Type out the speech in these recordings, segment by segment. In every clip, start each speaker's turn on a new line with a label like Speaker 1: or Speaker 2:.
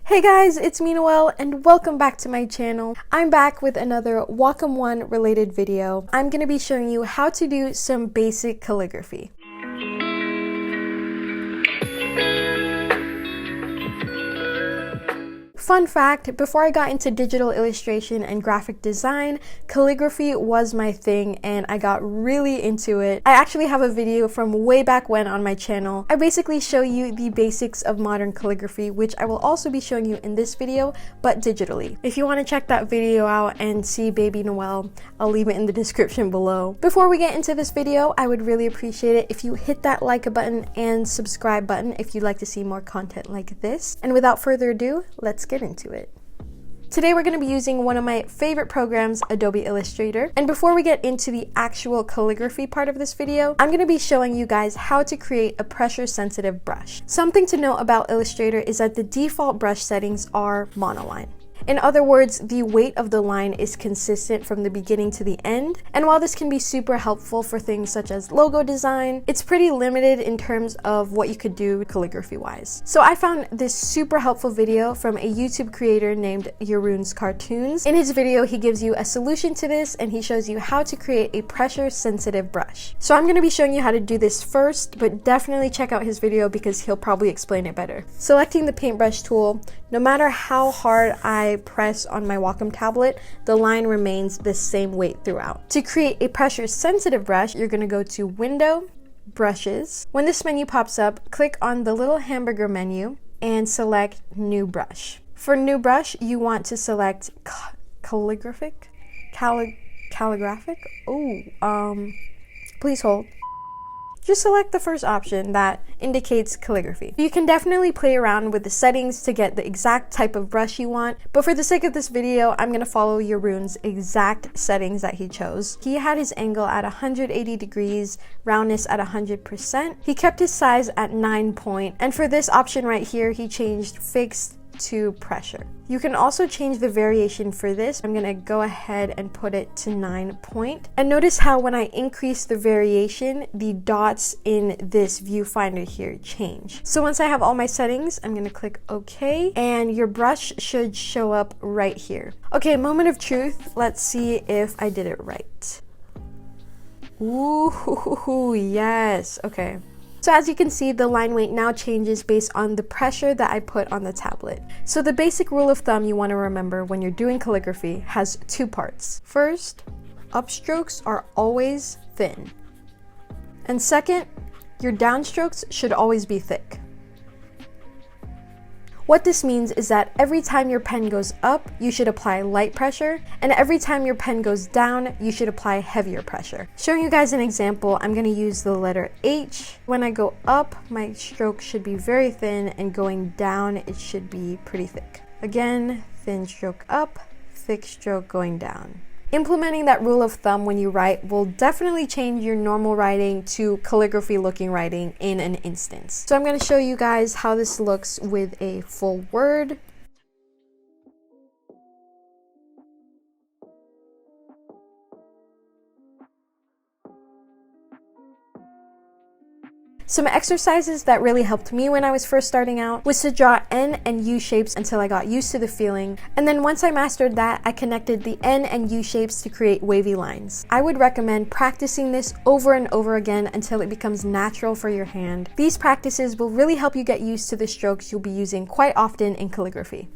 Speaker 1: Hey guys, it's me Noelle and welcome back to my channel. I'm back with another Wacom One related video. I'm going to be showing you how to do some basic calligraphy. Fun fact, before I got into digital illustration and graphic design, calligraphy was my thing and I got really into it. I actually have a video from way back when on my channel. I basically show you the basics of modern calligraphy, which I will also be showing you in this video, but digitally. If you want to check that video out and see baby Noelle, I'll leave it in the description below. Before we get into this video, I would really appreciate it if you hit that like button and subscribe button if you'd like to see more content like this. And without further ado, let's get into it. Today we're going to be using one of my favorite programs, Adobe Illustrator. And before we get into the actual calligraphy part of this video, I'm going to be showing you guys how to create a pressure sensitive brush. Something to note about Illustrator is that the default brush settings are monoline. In other words, the weight of the line is consistent from the beginning to the end, and while this can be super helpful for things such as logo design, it's pretty limited in terms of what you could do calligraphy wise. So I found this super helpful video from a YouTube creator named Yeroon's Cartoons. In his video, he gives you a solution to this and he shows you how to create a pressure sensitive brush. So I'm going to be showing you how to do this first, but definitely check out his video because he'll probably explain it better. Selecting the paintbrush tool, no matter how hard I press on my Wacom tablet, the line remains the same weight throughout. To create a pressure sensitive brush, you're going to go to Window, Brushes. When this menu pops up, click on the little hamburger menu and select New Brush. For New Brush, you want to select calligraphic? Please hold. Just select the first option that indicates calligraphy. You can definitely play around with the settings to get the exact type of brush you want, but for the sake of this video, I'm going to follow Yeroon's exact settings that he chose. He had his angle at 180 degrees, roundness at 100%. He kept his size at 9 point, and for this option right here, he changed fixed to pressure. You can also change the variation for this. I'm going to go ahead and put it to 9 point. And notice how when I increase the variation, the dots in this viewfinder here change. So once I have all my settings, I'm going to click OK, and your brush should show up right here. Okay, moment of truth. Let's see if I did it right. Ooh, yes. Okay. So as you can see, the line weight now changes based on the pressure that I put on the tablet. So the basic rule of thumb you want to remember when you're doing calligraphy has two parts. First, upstrokes are always thin. And second, your downstrokes should always be thick. What this means is that every time your pen goes up, you should apply light pressure, and every time your pen goes down, you should apply heavier pressure. Showing you guys an example, I'm going to use the letter H. When I go up, my stroke should be very thin, and going down, it should be pretty thick. Again, thin stroke up, thick stroke going down. Implementing that rule of thumb when you write will definitely change your normal writing to calligraphy looking writing in an instance. So I'm going to show you guys how this looks with a full word. Some exercises that really helped me when I was first starting out was to draw N and U shapes until I got used to the feeling, and then once I mastered that, I connected the N and U shapes to create wavy lines. I would recommend practicing this over and over again until it becomes natural for your hand. These practices will really help you get used to the strokes you'll be using quite often in calligraphy.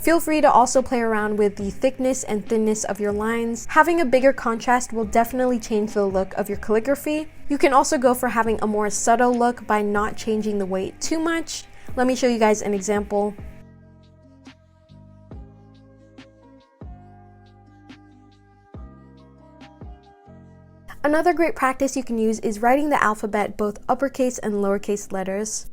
Speaker 1: Feel free to also play around with the thickness and thinness of your lines. Having a bigger contrast will definitely change the look of your calligraphy. You can also go for having a more subtle look by not changing the weight too much. Let me show you guys an example. Another great practice you can use is writing the alphabet, both uppercase and lowercase letters.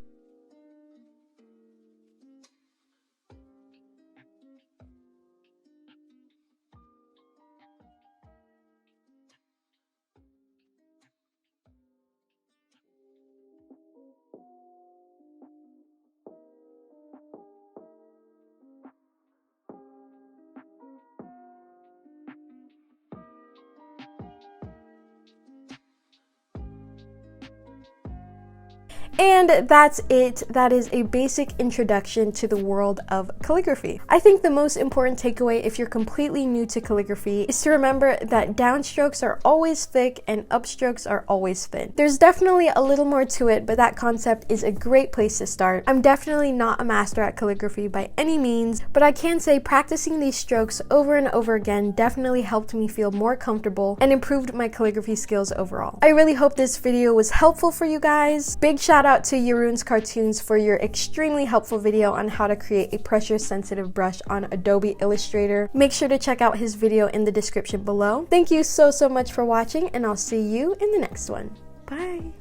Speaker 1: And that's it. That is a basic introduction to the world of calligraphy. I think the most important takeaway if you're completely new to calligraphy is to remember that downstrokes are always thick and upstrokes are always thin. There's definitely a little more to it, but that concept is a great place to start. I'm definitely not a master at calligraphy by any means, but I can say practicing these strokes over and over again definitely helped me feel more comfortable and improved my calligraphy skills overall. I really hope this video was helpful for you guys. Big shout out to Jeroen's Cartoons for your extremely helpful video on how to create a pressure sensitive brush on Adobe Illustrator. Make sure to check out his video in the description below. Thank you so much for watching, and I'll see you in the next one. Bye!